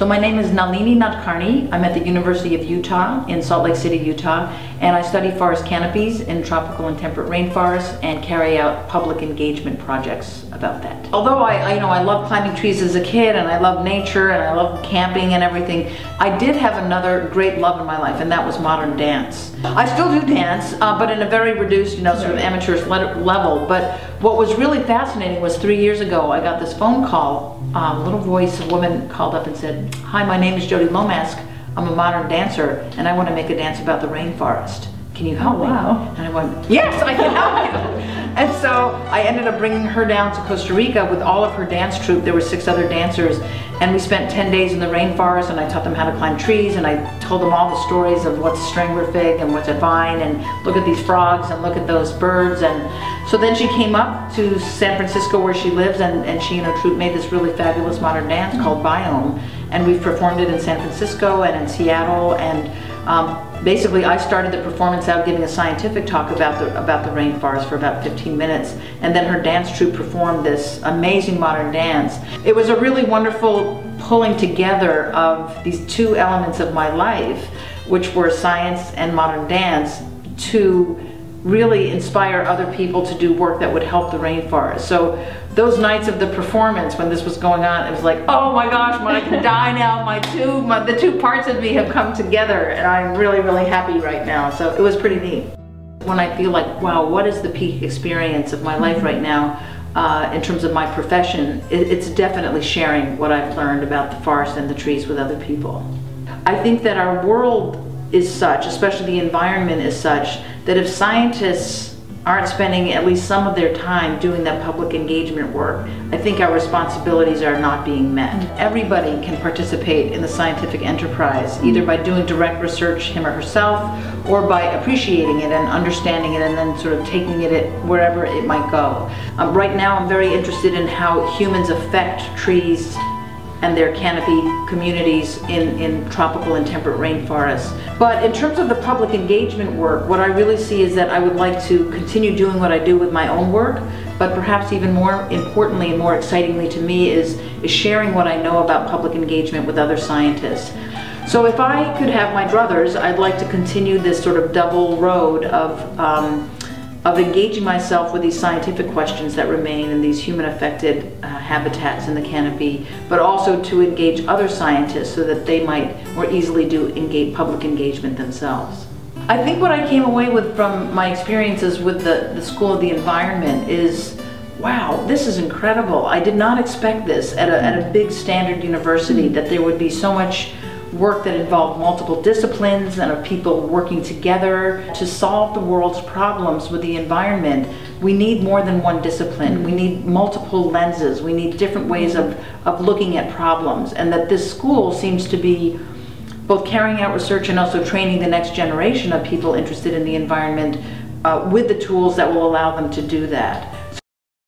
So my name is Nalini Nadkarni. I'm at the University of Utah in Salt Lake City, Utah, and I study forest canopies in tropical and temperate rainforests and carry out public engagement projects about that. Although I love climbing trees as a kid, and I love nature, and I love camping and everything, I did have another great love in my life, and that was modern dance. I still do dance, but in a very reduced, sort of amateurish level. But what was really fascinating was 3 years ago, I got this phone call. A little voice, a woman called up and said, "Hi, my name is Jody Lomask. I'm a modern dancer, and I want to make a dance about the rainforest. Can you help me?" And I went, "Yes, I can help you." And so I ended up bringing her down to Costa Rica with all of her dance troupe. There were 6 other dancers, and we spent 10 days in the rainforest, and I taught them how to climb trees, and I told them all the stories of what's strangler fig and what's a vine, and look at these frogs and look at those birds. And so then she came up to San Francisco where she lives, and she and her troupe made this really fabulous modern dance called Biome, and we've performed it in San Francisco and in Seattle. And basically, I started the performance out giving a scientific talk about the rainforest for about 15 minutes, and then her dance troupe performed this amazing modern dance. It was a really wonderful pulling together of these 2 elements of my life, which were science and modern dance, to really inspire other people to do work that would help the rainforest. So those nights of the performance, when this was going on, it was like, oh my gosh, when I can die now, the 2 parts of me have come together, and I'm really, really happy right now. So it was pretty neat. When I feel like, wow, what is the peak experience of my life right now in terms of my profession, it's definitely sharing what I've learned about the forest and the trees with other people. I think that our world is such, especially the environment is such, that if scientists aren't spending at least some of their time doing that public engagement work, I think our responsibilities are not being met. Everybody can participate in the scientific enterprise, either by doing direct research, him or herself, or by appreciating it and understanding it and then sort of taking it wherever it might go. Right now I'm very interested in how humans affect trees and their canopy communities in tropical and temperate rainforests. But in terms of the public engagement work, what I really see is that I would like to continue doing what I do with my own work, but perhaps even more importantly and more excitingly to me is sharing what I know about public engagement with other scientists. So if I could have my druthers, I'd like to continue this sort of double road of engaging myself with these scientific questions that remain in these human-affected habitats in the canopy, but also to engage other scientists so that they might more easily do public engagement themselves. I think what I came away with from my experiences with the School of the Environment is, wow, this is incredible. I did not expect this at a big standard university, that there would be so much work that involved multiple disciplines and of people working together to solve the world's problems with the environment. We need more than one discipline. We need multiple lenses. We need different ways of looking at problems, and that this school seems to be both carrying out research and also training the next generation of people interested in the environment with the tools that will allow them to do that.